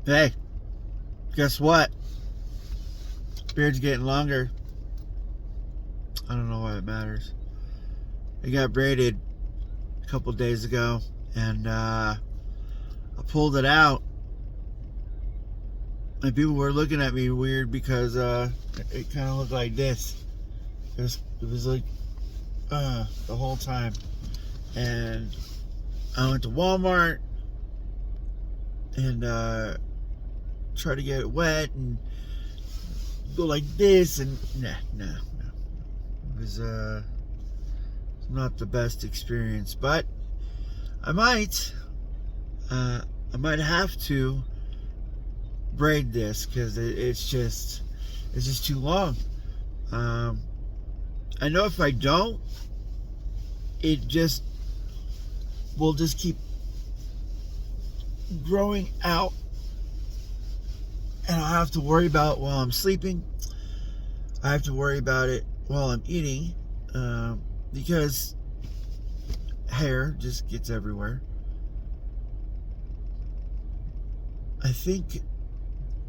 Hey, guess what? Beard's getting longer. I don't know why it matters. It got braided a couple days ago, and I pulled it out, and people were looking at me weird because it kind of looked like this. It was like the whole time. And I went to Walmart and tried to get it wet and go like this, and no. It was not the best experience, but I might have to braid this because it's just too long. I know if I don't, it just will just keep growing out, and I'll have to worry about it while I'm sleeping. I have to worry about it while I'm eating, because hair just gets everywhere. I think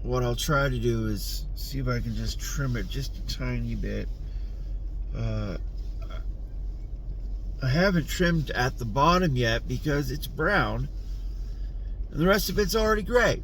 what I'll try to do is see if I can just trim it just a tiny bit. I haven't trimmed at the bottom yet because it's brown, and the rest of it's already gray.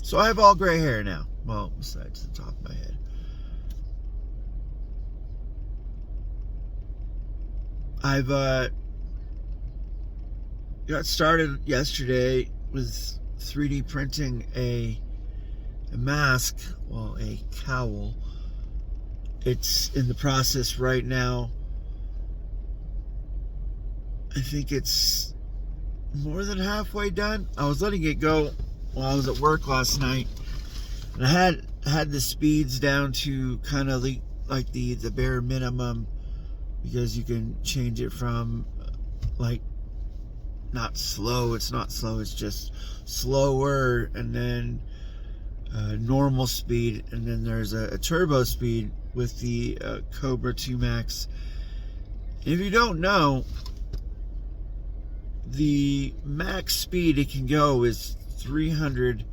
So I have all gray hair now. Well, besides the top of my head. I've got started yesterday with 3D printing a mask, well, a cowl. It's in the process right now. I think it's more than halfway done. I was letting it go while I was at work last night, and I had the speeds down to kind of like the bare minimum, because you can change it from like not slow. It's not slow. It's just slower, and then normal speed, and then there's a turbo speed with the Cobra 2 Max. If you don't know, the max speed it can go is 300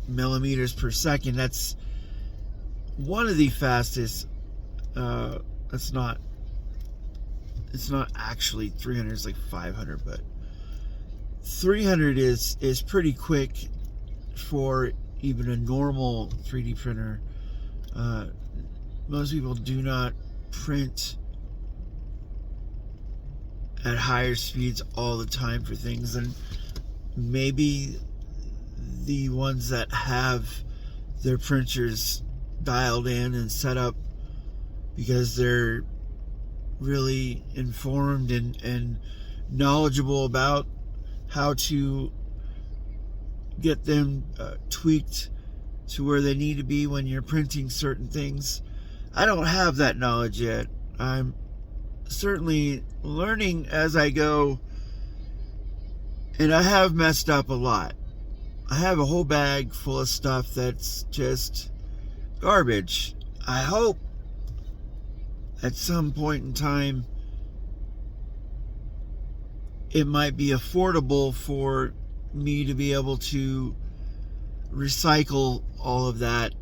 millimeters per second. That's one of the fastest. It's not actually 300. It's like 500, but 300 is pretty quick for even a normal 3D printer. Most people do not print at higher speeds all the time for things, and maybe the ones that have their printers dialed in and set up because they're really informed and knowledgeable about how to get them tweaked to where they need to be when you're printing certain things. I don't have that knowledge yet. I'm certainly learning as I go, and I have messed up a lot. I have a whole bag full of stuff that's just garbage. I hope at some point in time it might be affordable for me to be able to recycle all of that.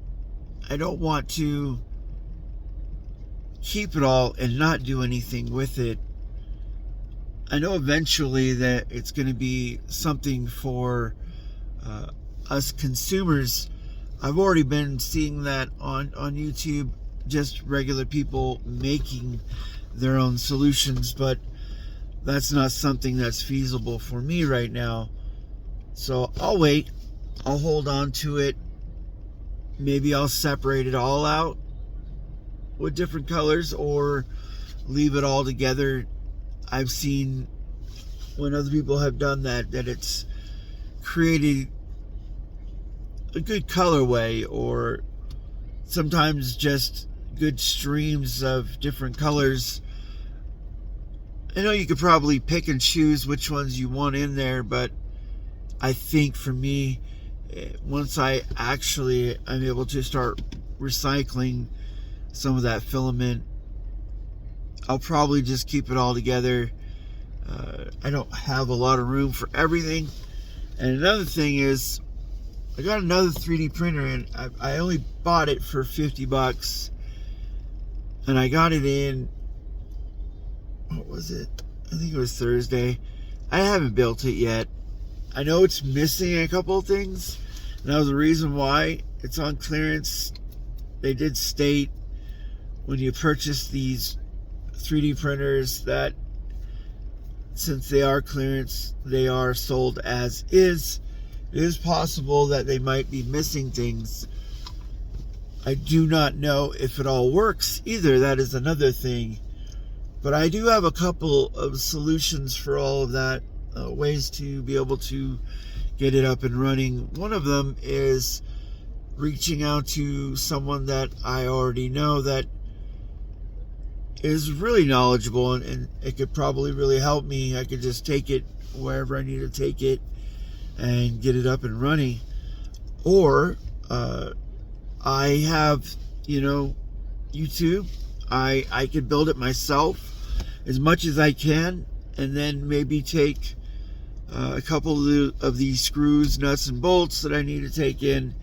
I don't want to keep it all and not do anything with it. I know eventually that it's going to be something for us consumers. I've already been seeing that on YouTube, just regular people making their own solutions, but that's not something that's feasible for me right now. So I'll wait. I'll hold on to it. Maybe I'll separate it all out with different colors, or leave it all together. I've seen when other people have done that it's created a good colorway, or sometimes just good streams of different colors. I know you could probably pick and choose which ones you want in there, but I think for me, once I'm able to start recycling some of that filament, I'll probably just keep it all together. I don't have a lot of room for everything, And another thing is, I got another 3D printer, and I only bought it for $50, and I got it in, what was it? I think it was Thursday. I haven't built it yet. I know it's missing a couple of things, and that was the reason why it's on clearance. They did state when you purchase these 3D printers that since they are clearance, they are sold as is. It is possible that they might be missing things. I do not know if it all works either. That is another thing. But I do have a couple of solutions for all of that, ways to be able to get it up and running. One of them is reaching out to someone that I already know that is really knowledgeable, and it could probably really help me. I could just take it wherever I need to take it and get it up and running. Or I have, YouTube. I could build it myself as much as I can, and then maybe take a couple of these screws, nuts, and bolts that I need to take in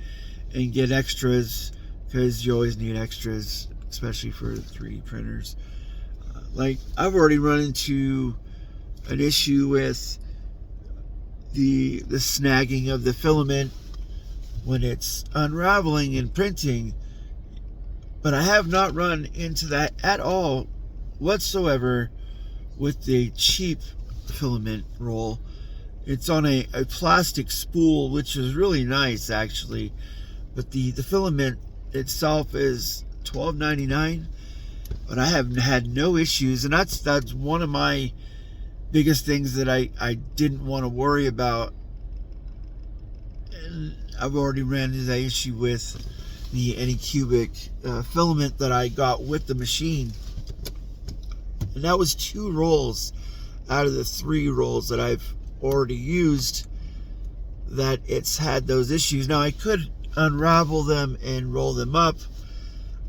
and get extras, because you always need extras, especially for 3D printers. Like, I've already run into an issue with the snagging of the filament when it's unraveling and printing, but I have not run into that at all whatsoever with the cheap filament roll. It's on a plastic spool, which is really nice actually, but the filament itself is $12.99, but I have had no issues, and that's one of my biggest things that I didn't want to worry about. And I've already ran into that issue with the Anycubic filament that I got with the machine, and that was 2 rolls out of the 3 rolls that I've already used that it's had those issues. Now I could unravel them and roll them up.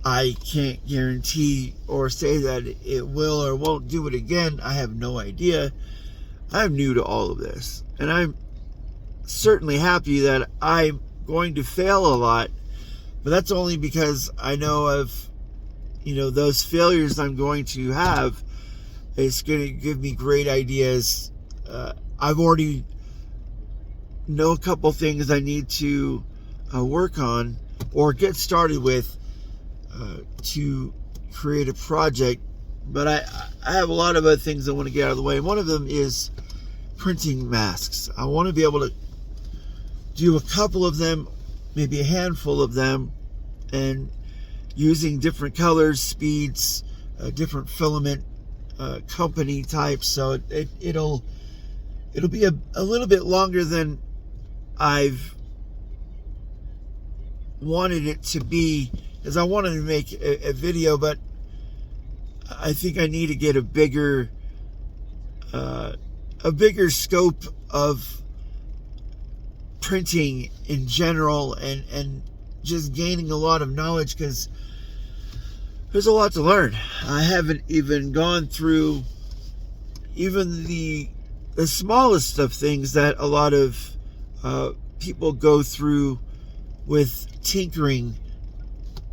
I can't guarantee or say that it will or won't do it again. I have no idea. I'm new to all of this, and I'm certainly happy that I'm going to fail a lot, but that's only because I know of, those failures I'm going to have. It's going to give me great ideas. I've already know a couple things I need to work on or get started with to create a project, but I have a lot of other things I want to get out of the way. One of them is printing masks. I want to be able to do a couple of them, maybe a handful of them, and using different colors, speeds, different filament company types, so it'll be a little bit longer than I've wanted it to be, because I wanted to make a video, but I think I need to get a bigger scope of printing in general, and just gaining a lot of knowledge, because there's a lot to learn. I haven't even gone through even the smallest of things that a lot of people go through with tinkering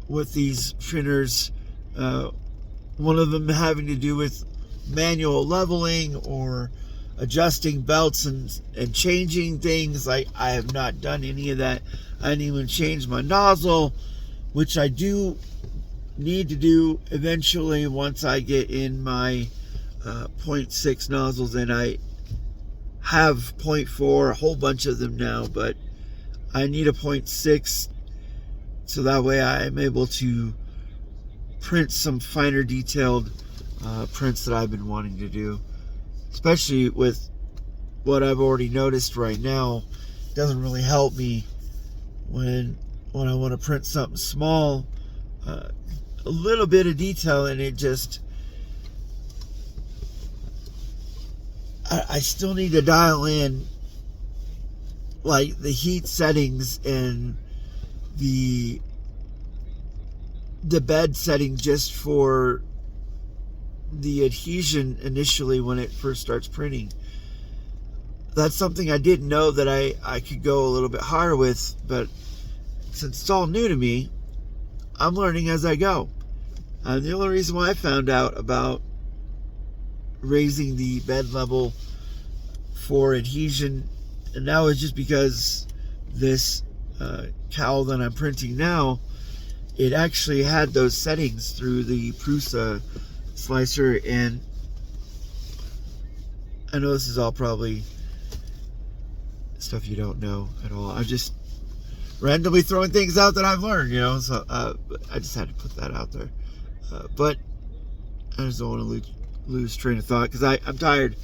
with these printers. One of them having to do with manual leveling or adjusting belts and changing things. I have not done any of that. I didn't even change my nozzle, which I do need to do eventually once I get in my 0.6 nozzles, and I have 0.4, a whole bunch of them now, but I need a 0.6 so that way I am able to print some finer detailed prints that I've been wanting to do, especially with what I've already noticed right now. It doesn't really help me when I want to print something small, a little bit of detail, and it just, I still need to dial in like the heat settings and the bed setting just for the adhesion initially when it first starts printing. that's something I didn't know that I could go a little bit higher with, but since it's all new to me, I'm learning as I go. The only reason why I found out about raising the bed level for adhesion, and now is just because this cowl that I'm printing now, it actually had those settings through the Prusa slicer, and I know this is all probably stuff you don't know at all. I'm just randomly throwing things out that I've learned, you know, so I just had to put that out there. But I just don't want to lose train of thought, because I'm tired.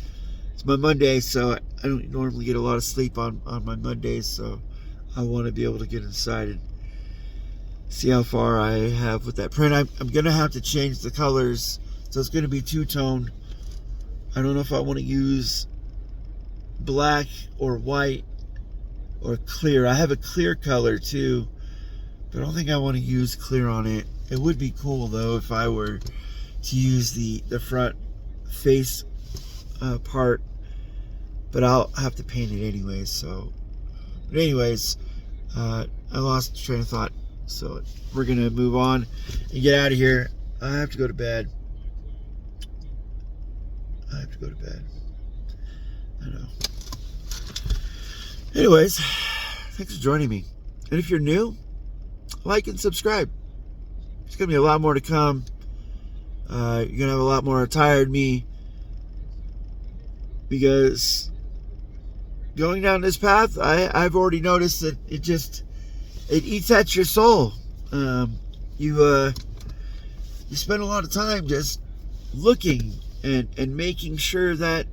It's my Monday, so I don't normally get a lot of sleep on my Mondays, so I want to be able to get inside and see how far I have with that print. I'm going to have to change the colors, so it's going to be two-tone. I don't know if I want to use black or white or clear. I have a clear color too, but I don't think I want to use clear on it. It would be cool though if I were to use the front face part, but I'll have to paint it anyways. So, but anyways, I lost train of thought, so we're gonna move on and get out of here. I have to go to bed. I know. Anyways, thanks for joining me. And if you're new, like and subscribe. There's going to be a lot more to come. You're going to have a lot more tired me, because going down this path, I've already noticed that it eats at your soul. You spend a lot of time just looking and making sure that,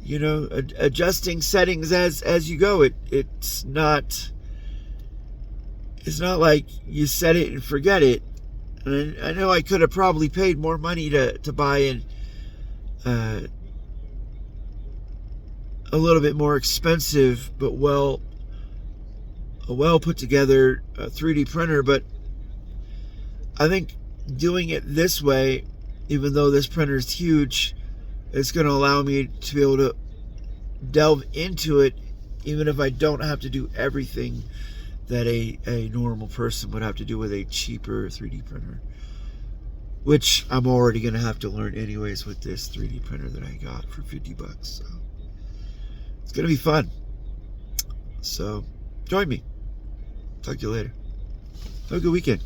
you know, adjusting settings as you go. It's not like you set it and forget it. And I know I could have probably paid more money to buy a little bit more expensive but a well put together 3D printer, but I think doing it this way, even though this printer is huge, it's going to allow me to be able to delve into it, even if I don't have to do everything that a normal person would have to do with a cheaper 3D printer, which I'm already going to have to learn anyways with this 3D printer that I got for $50. So it's going to be fun. So join me. Talk to you later. Have a good weekend.